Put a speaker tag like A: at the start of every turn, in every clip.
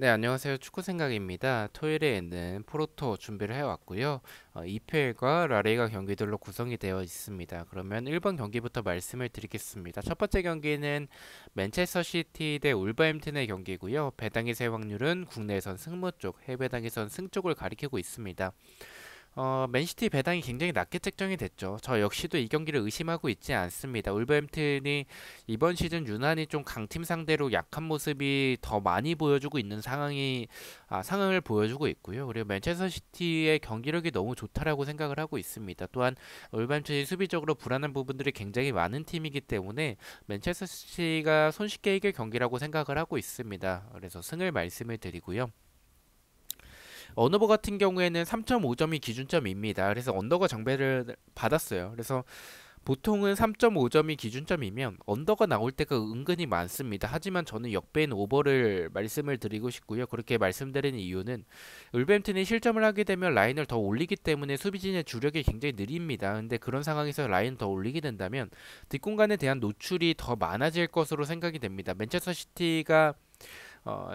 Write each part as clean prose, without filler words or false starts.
A: 네, 안녕하세요. 축구 생각입니다. 토요일에 있는 포르토 준비를 해왔고요. EPL과 라리가 경기들로 구성이 되어 있습니다. 그러면 1번 경기부터 말씀을 드리겠습니다. 첫 번째 경기는 맨체스터 시티 대 울버햄튼의 경기고요. 배당의 세 확률은 국내에선 승무 쪽, 해외당에선 승 쪽을 가리키고 있습니다. 맨시티 배당이 굉장히 낮게 책정이 됐죠. 저 역시도 이 경기를 의심하고 있지 않습니다. 울버햄튼이 이번 시즌 유난히 좀 강팀 상대로 약한 모습이 더 많이 보여주고 있는 상황을 보여주고 있고요. 그리고 맨체스터 시티의 경기력이 너무 좋다라고 생각을 하고 있습니다. 또한 울버햄튼이 수비적으로 불안한 부분들이 굉장히 많은 팀이기 때문에 맨체스터 시티가 손쉽게 이길 경기라고 생각을 하고 있습니다. 그래서 승을 말씀을 드리고요. 언어버 같은 경우에는 3.5점이 기준점입니다. 그래서 언더가 정배를 받았어요. 그래서 보통은 3.5점이 기준점이면 언더가 나올 때가 은근히 많습니다. 하지만 저는 역배인 오버를 말씀을 드리고 싶고요. 그렇게 말씀드리는 이유는 울버햄튼이 실점을 하게 되면 라인을 더 올리기 때문에 수비진의 주력이 굉장히 느립니다. 근데 그런 상황에서 라인을 더 올리게 된다면 뒷공간에 대한 노출이 더 많아질 것으로 생각이 됩니다. 맨체스터 시티가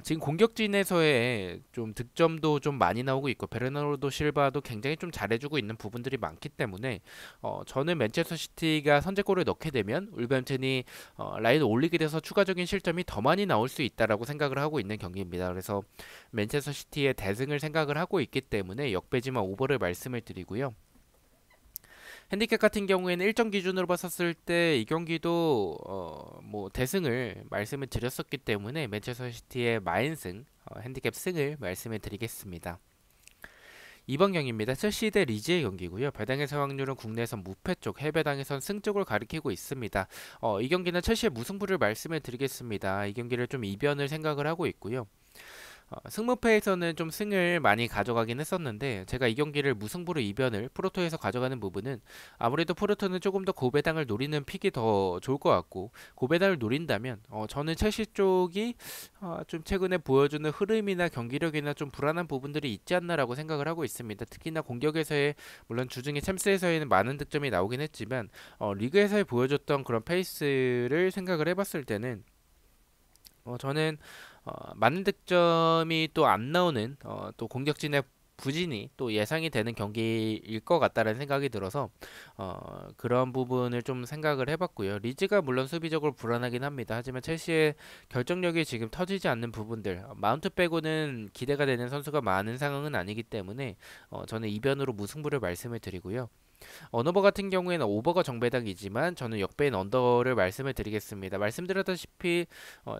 A: 지금 공격진에서의 좀 득점도 좀 많이 나오고 있고 베르나르도 실바도 굉장히 좀 잘해주고 있는 부분들이 많기 때문에 저는 맨체스터 시티가 선제골을 넣게 되면 울버햄튼이 라인을 올리게 돼서 추가적인 실점이 더 많이 나올 수 있다라고 생각을 하고 있는 경기입니다. 그래서 맨체스터 시티의 대승을 생각을 하고 있기 때문에 역배지만 오버를 말씀을 드리고요. 핸디캡 같은 경우에는 일정 기준으로 봤었을 때 이 경기도 뭐 대승을 말씀을 드렸었기 때문에 맨체스터 시티의 마인승 핸디캡 승을 말씀을 드리겠습니다. 2번 경기입니다. 첼시 대 리즈의 경기고요. 배당에서 확률은 국내에선 무패 쪽, 해외당에선 승 쪽을 가리키고 있습니다. 이 경기는 첼시의 무승부를 말씀을 드리겠습니다. 이 경기를 좀 이변을 생각을 하고 있고요. 승무패에서는 좀 승을 많이 가져가긴 했었는데 제가 이 경기를 무승부로 이변을 프로토에서 가져가는 부분은 아무래도 프로토는 조금 더 고배당을 노리는 픽이 더 좋을 것 같고 고배당을 노린다면 저는 첼시 쪽이 좀 최근에 보여주는 흐름이나 경기력이나 좀 불안한 부분들이 있지 않나라고 생각을 하고 있습니다. 특히나 공격에서의 물론 주중에 챔스에서에는 많은 득점이 나오긴 했지만 리그에서 보여줬던 그런 페이스를 생각을 해봤을 때는 저는 많은 득점이 또 안 나오는 또 공격진의 부진이 또 예상이 되는 경기일 것 같다는 생각이 들어서 그런 부분을 좀 생각을 해봤고요. 리즈가 물론 수비적으로 불안하긴 합니다. 하지만 첼시의 결정력이 지금 터지지 않는 부분들 마운트 빼고는 기대가 되는 선수가 많은 상황은 아니기 때문에 저는 이변으로 무승부를 말씀을 드리고요. 언어버 같은 경우에는 오버가 정배당이지만 저는 역배인 언더를 말씀을 드리겠습니다. 말씀드렸다시피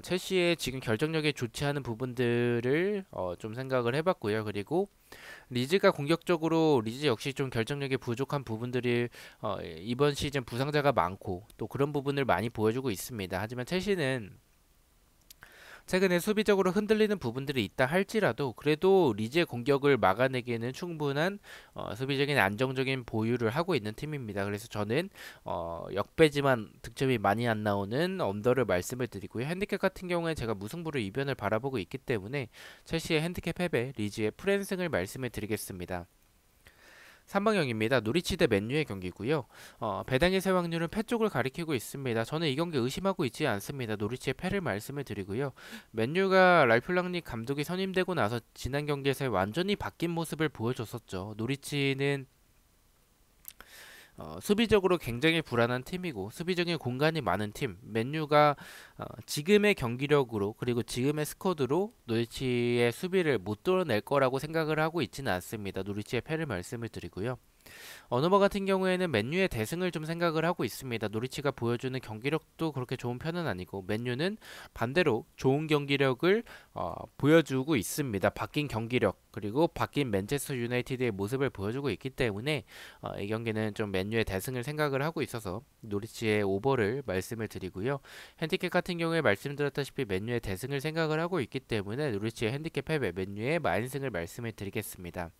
A: 첼시의 지금 결정력이 좋지 않은 부분들을 좀 생각을 해봤고요. 그리고 리즈가 공격적으로 리즈 역시 좀 결정력이 부족한 부분들이 이번 시즌 부상자가 많고 또 그런 부분을 많이 보여주고 있습니다. 하지만 첼시는 최근에 수비적으로 흔들리는 부분들이 있다 할지라도 그래도 리즈의 공격을 막아내기에는 충분한 수비적인 안정적인 보유를 하고 있는 팀입니다. 그래서 저는 역배지만 득점이 많이 안 나오는 언더를 말씀을 드리고요. 핸디캡 같은 경우에 제가 무승부로 이변을 바라보고 있기 때문에 첼시의 핸디캡 패배, 리즈의 프랜승을 말씀을 드리겠습니다. 3방형입니다. 노리치 대 맨유의 경기고요. 배당의 세 확률은 패 쪽을 가리키고 있습니다. 저는 이 경기 의심하고 있지 않습니다. 노리치의 패를 말씀을 드리고요. 맨유가 랄프 랑닉 감독이 선임되고 나서 지난 경기에서 완전히 바뀐 모습을 보여줬었죠. 노리치는 수비적으로 굉장히 불안한 팀이고 수비적인 공간이 많은 팀 맨유가 지금의 경기력으로 그리고 지금의 스쿼드로 노리치의 수비를 못 뚫어낼 거라고 생각을 하고 있지는 않습니다. 노리치의 패를 말씀을 드리고요. 어느버 같은 경우에는 맨유의 대승을 좀 생각을 하고 있습니다. 노리치가 보여주는 경기력도 그렇게 좋은 편은 아니고 맨유는 반대로 좋은 경기력을 보여주고 있습니다. 바뀐 경기력 그리고 바뀐 맨체스터 유나이티드의 모습을 보여주고 있기 때문에 이 경기는 좀 맨유의 대승을 생각을 하고 있어서 노리치의 오버를 말씀을 드리고요. 핸디캡 같은 경우에 말씀드렸다시피 맨유의 대승을 생각을 하고 있기 때문에 노리치의 핸디캡 패배 맨유의 마인승을 말씀을 드리겠습니다.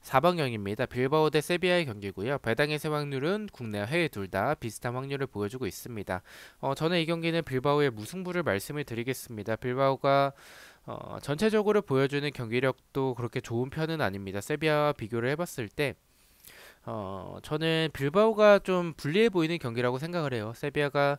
A: 4방형입니다. 빌바오 대 세비야의 경기고요. 배당의 세 확률은 국내와 해외 둘 다 비슷한 확률을 보여주고 있습니다. 저는 이 경기는 빌바오의 무승부를 말씀을 드리겠습니다. 빌바오가 전체적으로 보여주는 경기력도 그렇게 좋은 편은 아닙니다. 세비야와 비교를 해봤을 때 저는 빌바오가 좀 불리해 보이는 경기라고 생각을 해요. 세비야가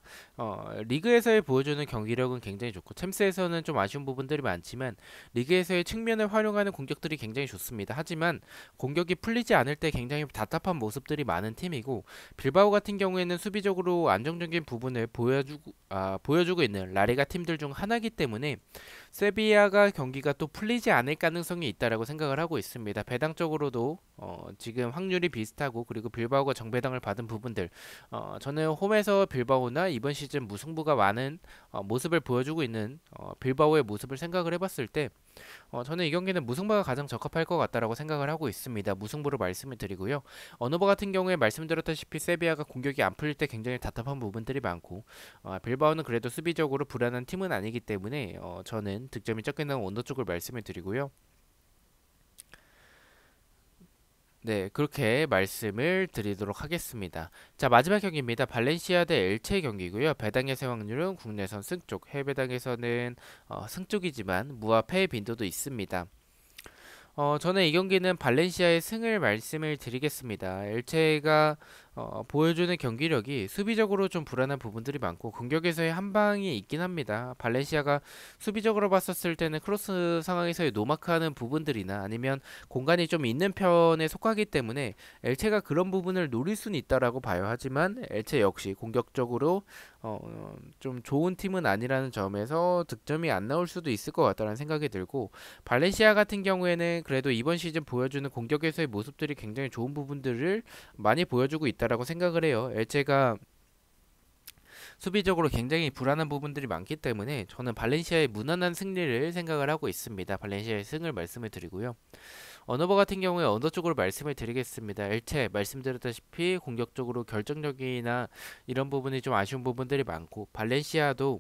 A: 리그에서의 보여주는 경기력은 굉장히 좋고 챔스에서는 좀 아쉬운 부분들이 많지만 리그에서의 측면을 활용하는 공격들이 굉장히 좋습니다. 하지만 공격이 풀리지 않을 때 굉장히 답답한 모습들이 많은 팀이고 빌바오 같은 경우에는 수비적으로 안정적인 부분을 보여주고 있는 라리가 팀들 중 하나이기 때문에 세비야가 경기가 또 풀리지 않을 가능성이 있다라고 생각을 하고 있습니다. 배당적으로도 지금 확률이 비슷하고 그리고 빌바오가 정배당을 받은 부분들 저는 홈에서 빌바오나 이번 시즌 무승부가 많은 모습을 보여주고 있는 빌바오의 모습을 생각을 해봤을 때 저는 이 경기는 무승부가 가장 적합할 것 같다라고 생각을 하고 있습니다. 무승부로 말씀을 드리고요. 언어버 같은 경우에 말씀드렸다시피 세비야가 공격이 안 풀릴 때 굉장히 답답한 부분들이 많고 빌바오는 그래도 수비적으로 불안한 팀은 아니기 때문에 저는 득점이 적게 나온 언더 쪽을 말씀을 드리고요. 네, 그렇게 말씀을 드리도록 하겠습니다. 자, 마지막 경기입니다. 발렌시아 대 엘체 경기고요. 배당의 수확률은 국내선 승쪽, 해외 배당에서는 승쪽이지만 무와 패의 빈도도 있습니다. 저는 이 경기는 발렌시아의 승을 말씀을 드리겠습니다. 엘체가 보여주는 경기력이 수비적으로 좀 불안한 부분들이 많고 공격에서의 한 방이 있긴 합니다. 발렌시아가 수비적으로 봤었을 때는 크로스 상황에서의 노마크하는 부분들이나 아니면 공간이 좀 있는 편에 속하기 때문에 엘체가 그런 부분을 노릴 수는 있다라고 봐요. 하지만 엘체 역시 공격적으로 좀 좋은 팀은 아니라는 점에서 득점이 안 나올 수도 있을 것 같다는 생각이 들고 발렌시아 같은 경우에는 그래도 이번 시즌 보여주는 공격에서의 모습들이 굉장히 좋은 부분들을 많이 보여주고 있다라고 생각을 해요. 엘체가 수비적으로 굉장히 불안한 부분들이 많기 때문에 저는 발렌시아의 무난한 승리를 생각을 하고 있습니다. 발렌시아의 승을 말씀을 드리고요. 언어버 같은 경우에 언더 쪽으로 말씀을 드리겠습니다. 엘체 말씀드렸다시피 공격적으로 결정력이나 이런 부분이 좀 아쉬운 부분들이 많고 발렌시아도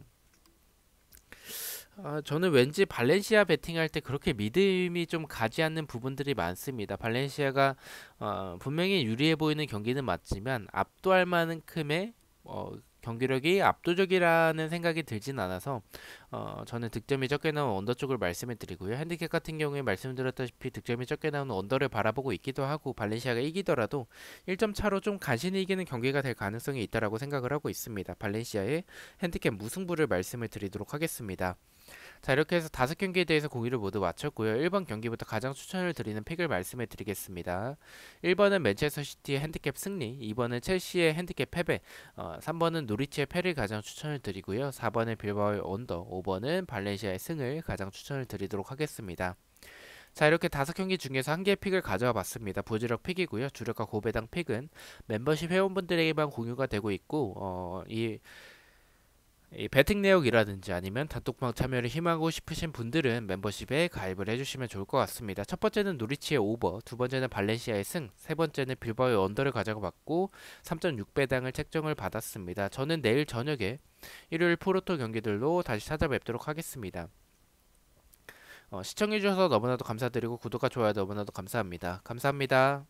A: 저는 왠지 발렌시아 베팅할 때 그렇게 믿음이 좀 가지 않는 부분들이 많습니다. 발렌시아가 분명히 유리해 보이는 경기는 맞지만 압도할 만큼의 경기력이 압도적이라는 생각이 들진 않아서 저는 득점이 적게 나온 언더 쪽을 말씀을 드리고요. 핸디캡 같은 경우에 말씀드렸다시피 득점이 적게 나오는 언더를 바라보고 있기도 하고 발렌시아가 이기더라도 1점 차로 좀 간신히 이기는 경기가 될 가능성이 있다라고 생각을 하고 있습니다. 발렌시아의 핸디캡 무승부를 말씀을 드리도록 하겠습니다. 자, 이렇게 해서 5경기에 대해서 공유를 모두 마쳤고요. 1번 경기부터 가장 추천을 드리는 픽을 말씀해 드리겠습니다. 1번은 맨체스터 시티의 핸디캡 승리, 2번은 첼시의 핸디캡 패배, 3번은 노리치의 패를 가장 추천을 드리고요. 4번은 빌바오의 언더, 5번은 발렌시아의 승을 가장 추천을 드리도록 하겠습니다. 자, 이렇게 5경기 중에서 한 개의 픽을 가져와 봤습니다. 부지력 픽이고요. 주력과 고배당 픽은 멤버십 회원분들에게만 공유가 되고 있고 이 배팅 내역이라든지 아니면 단톡방 참여를 희망하고 싶으신 분들은 멤버십에 가입을 해주시면 좋을 것 같습니다. 첫 번째는 노리치의 오버, 두 번째는 발렌시아의 승, 세 번째는 빌바오의 언더를 가져받고 3.6배당을 책정을 받았습니다. 저는 내일 저녁에 일요일 포르토 경기들로 다시 찾아뵙도록 하겠습니다. 시청해주셔서 너무나도 감사드리고 구독과 좋아요 너무나도 감사합니다. 감사합니다.